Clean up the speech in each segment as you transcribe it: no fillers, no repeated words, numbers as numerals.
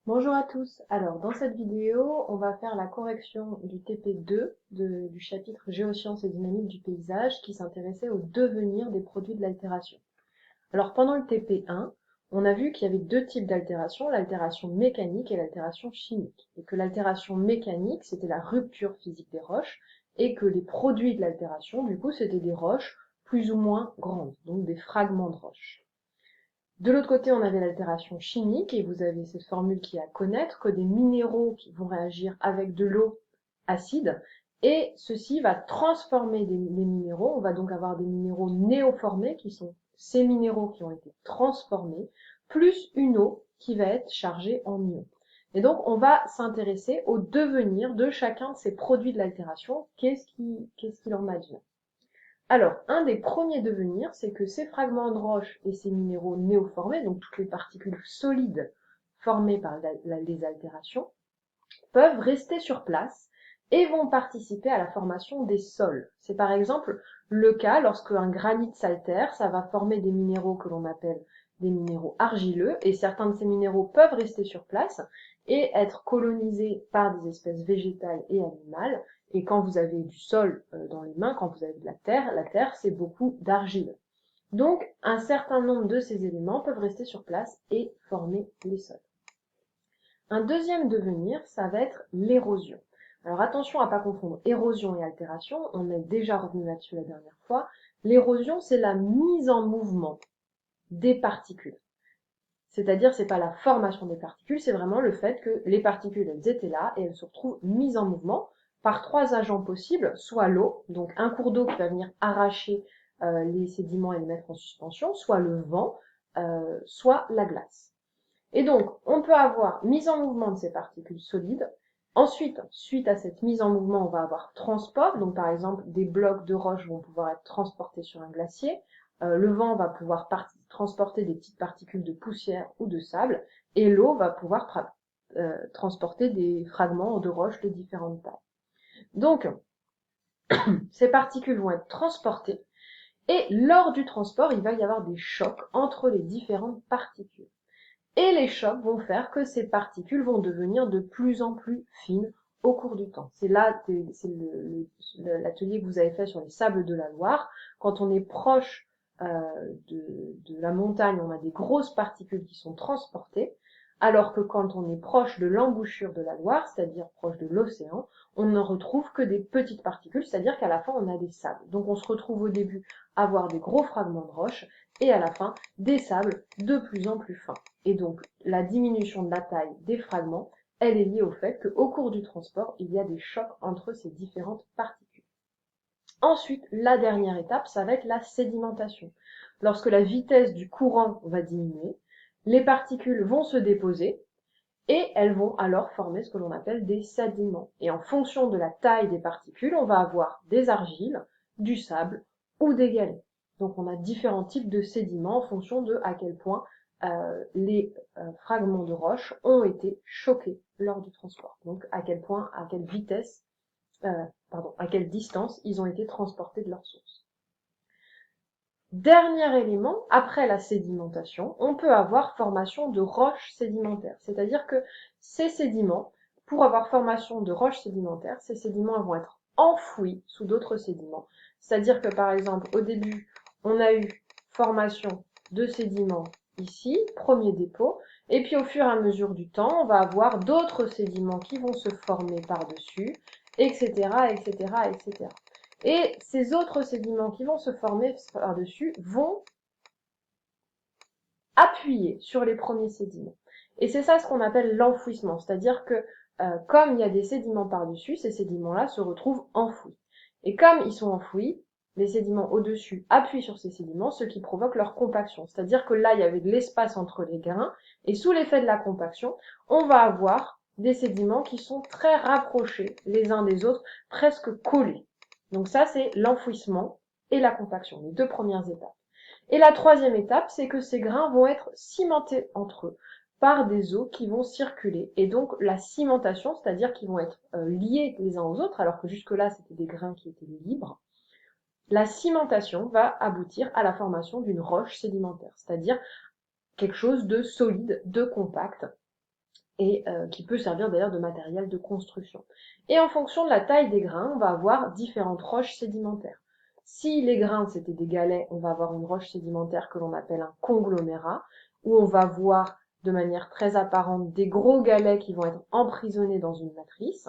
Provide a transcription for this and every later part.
Bonjour à tous. Alors, dans cette vidéo, on va faire la correction du TP2 du chapitre Géosciences et dynamique du paysage qui s'intéressait au devenir des produits de l'altération. Alors, pendant le TP1, on a vu qu'il y avait deux types d'altération, l'altération mécanique et l'altération chimique. Et que l'altération mécanique, c'était la rupture physique des roches, et que les produits de l'altération, du coup, c'était des roches plus ou moins grandes, donc des fragments de roches. De l'autre côté, on avait l'altération chimique, et vous avez cette formule qui est à connaître, que des minéraux qui vont réagir avec de l'eau acide, et ceci va transformer les minéraux. On va donc avoir des minéraux néoformés, qui sont ces minéraux qui ont été transformés, plus une eau qui va être chargée en ions. Et donc, on va s'intéresser au devenir de chacun de ces produits de l'altération. Qu'est-ce qu'il en advient? Alors, un des premiers devenirs, c'est que ces fragments de roche et ces minéraux néoformés, donc toutes les particules solides formées par les altérations, peuvent rester sur place et vont participer à la formation des sols. C'est par exemple le cas lorsque un granit s'altère, ça va former des minéraux que l'on appelle des minéraux argileux, et certains de ces minéraux peuvent rester sur place et être colonisés par des espèces végétales et animales. Et quand vous avez du sol dans les mains, quand vous avez de la terre c'est beaucoup d'argile. Donc un certain nombre de ces éléments peuvent rester sur place et former les sols. Un deuxième devenir, ça va être l'érosion. Alors attention à ne pas confondre érosion et altération, on est déjà revenu là-dessus la dernière fois. L'érosion, c'est la mise en mouvement des particules. C'est-à-dire, c'est pas la formation des particules, c'est vraiment le fait que les particules, elles étaient là et elles se retrouvent mises en mouvement par trois agents possibles, soit l'eau, donc un cours d'eau qui va venir arracher les sédiments et les mettre en suspension, soit le vent, soit la glace. Et donc, on peut avoir mise en mouvement de ces particules solides. Ensuite, suite à cette mise en mouvement, on va avoir transport. Donc, par exemple, des blocs de roche vont pouvoir être transportés sur un glacier. Le vent va pouvoir transporter des petites particules de poussière ou de sable. Et l'eau va pouvoir transporter des fragments de roche de différentes tailles. Donc, ces particules vont être transportées. Et lors du transport, il va y avoir des chocs entre les différentes particules. Et les chocs vont faire que ces particules vont devenir de plus en plus fines au cours du temps. C'est là, c'est l'atelier que vous avez fait sur les sables de la Loire. Quand on est proche de la montagne, on a des grosses particules qui sont transportées, alors que quand on est proche de l'embouchure de la Loire, c'est-à-dire proche de l'océan, on ne retrouve que des petites particules, c'est-à-dire qu'à la fin, on a des sables. Donc on se retrouve au début à avoir des gros fragments de roche, et à la fin, des sables de plus en plus fins. Et donc, la diminution de la taille des fragments, elle est liée au fait qu'au cours du transport, il y a des chocs entre ces différentes particules. Ensuite, la dernière étape, ça va être la sédimentation. Lorsque la vitesse du courant va diminuer, les particules vont se déposer et elles vont alors former ce que l'on appelle des sédiments. Et en fonction de la taille des particules, on va avoir des argiles, du sable ou des galets. Donc on a différents types de sédiments en fonction de à quel point les fragments de roche ont été choqués lors du transport. Donc à quel point, à quelle vitesse, à quelle distance ils ont été transportés de leur source. Dernier élément, après la sédimentation, on peut avoir formation de roches sédimentaires. C'est-à-dire que ces sédiments, pour avoir formation de roches sédimentaires, ces sédiments vont être enfouis sous d'autres sédiments. C'est-à-dire que par exemple, au début, on a eu formation de sédiments ici, premier dépôt, et puis au fur et à mesure du temps, on va avoir d'autres sédiments qui vont se former par-dessus, etc., etc., etc. Et ces autres sédiments qui vont se former par-dessus vont appuyer sur les premiers sédiments. Et c'est ça ce qu'on appelle l'enfouissement, c'est-à-dire que comme il y a des sédiments par-dessus, ces sédiments-là se retrouvent enfouis. Et comme ils sont enfouis, les sédiments au-dessus appuient sur ces sédiments, ce qui provoque leur compaction. C'est-à-dire que là, il y avait de l'espace entre les grains, et sous l'effet de la compaction, on va avoir des sédiments qui sont très rapprochés les uns des autres, presque collés. Donc ça, c'est l'enfouissement et la compaction, les deux premières étapes. Et la troisième étape, c'est que ces grains vont être cimentés entre eux par des eaux qui vont circuler. Et donc la cimentation, c'est-à-dire qu'ils vont être liés les uns aux autres, alors que jusque-là, c'était des grains qui étaient libres. La cimentation va aboutir à la formation d'une roche sédimentaire, c'est-à-dire quelque chose de solide, de compact. et qui peut servir d'ailleurs de matériel de construction. Et en fonction de la taille des grains, on va avoir différentes roches sédimentaires. Si les grains c'était des galets, on va avoir une roche sédimentaire que l'on appelle un conglomérat, où on va voir de manière très apparente des gros galets qui vont être emprisonnés dans une matrice.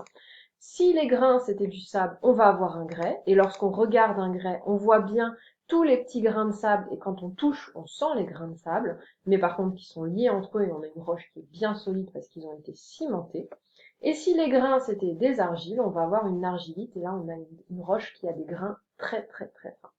Si les grains c'était du sable, on va avoir un grès, et lorsqu'on regarde un grès, on voit bien tous les petits grains de sable, et quand on touche, on sent les grains de sable, mais par contre qui sont liés entre eux, et on a une roche qui est bien solide parce qu'ils ont été cimentés. Et si les grains c'était des argiles, on va avoir une argilite, et là on a une roche qui a des grains très très très fins.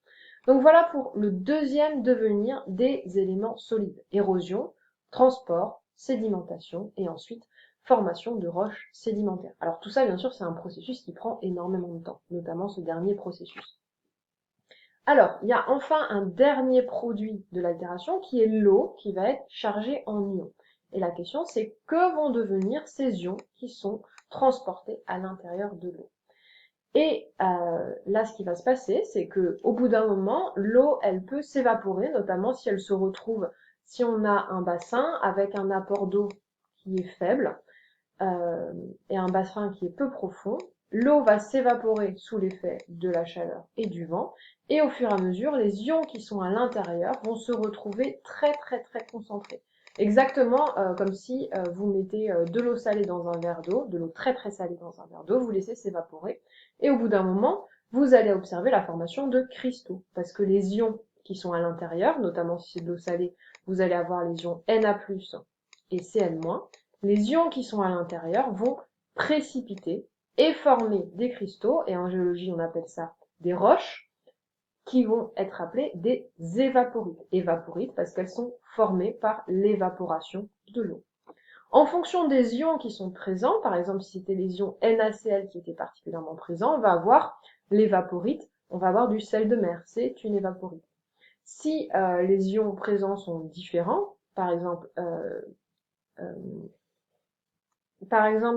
Donc voilà pour le deuxième devenir des éléments solides. Érosion, transport, sédimentation, et ensuite formation de roches sédimentaires. Alors tout ça, bien sûr, c'est un processus qui prend énormément de temps, notamment ce dernier processus. Alors, il y a enfin un dernier produit de l'altération qui est l'eau, qui va être chargée en ions. Et la question, c'est que vont devenir ces ions qui sont transportés à l'intérieur de l'eau. Et là, ce qui va se passer, c'est que au bout d'un moment, l'eau, elle peut s'évaporer, notamment si elle se retrouve, si on a un bassin avec un apport d'eau qui est faible et un bassin qui est peu profond, l'eau va s'évaporer sous l'effet de la chaleur et du vent, et au fur et à mesure, les ions qui sont à l'intérieur vont se retrouver très très très concentrés. Exactement comme si vous mettez de l'eau salée dans un verre d'eau, de l'eau très très salée dans un verre d'eau, vous laissez s'évaporer, et au bout d'un moment, vous allez observer la formation de cristaux, parce que les ions qui sont à l'intérieur, notamment si c'est de l'eau salée, vous allez avoir les ions Na+, et Cl-. Les ions qui sont à l'intérieur vont précipiter et former des cristaux, et en géologie on appelle ça des roches, qui vont être appelées des évaporites. Évaporites parce qu'elles sont formées par l'évaporation de l'eau. En fonction des ions qui sont présents, par exemple si c'était les ions NaCl qui étaient particulièrement présents, on va avoir l'évaporite, on va avoir du sel de mer, c'est une évaporite. Si les ions présents sont différents, par exemple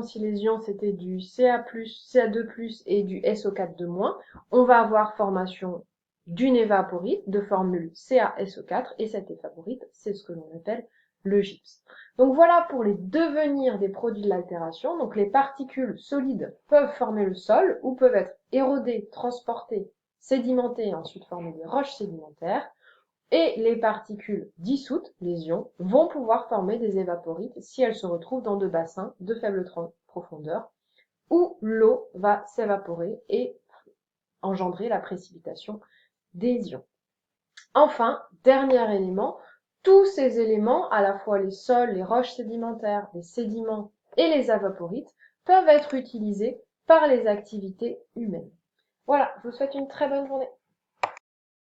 si les ions c'était du Ca+, Ca2+, et du SO4 on va avoir formation d'une évaporite de formule CaSO4, et cette évaporite, c'est ce que l'on appelle le gypse. Donc voilà pour les devenirs des produits de l'altération. Donc les particules solides peuvent former le sol, ou peuvent être érodées, transportées, sédimentées, et ensuite former des roches sédimentaires. Et les particules dissoutes, les ions, vont pouvoir former des évaporites si elles se retrouvent dans de bassins de faible profondeur, où l'eau va s'évaporer et engendrer la précipitation des ions. Enfin, dernier élément, tous ces éléments, à la fois les sols, les roches sédimentaires, les sédiments et les évaporites, peuvent être utilisés par les activités humaines. Voilà, je vous souhaite une très bonne journée.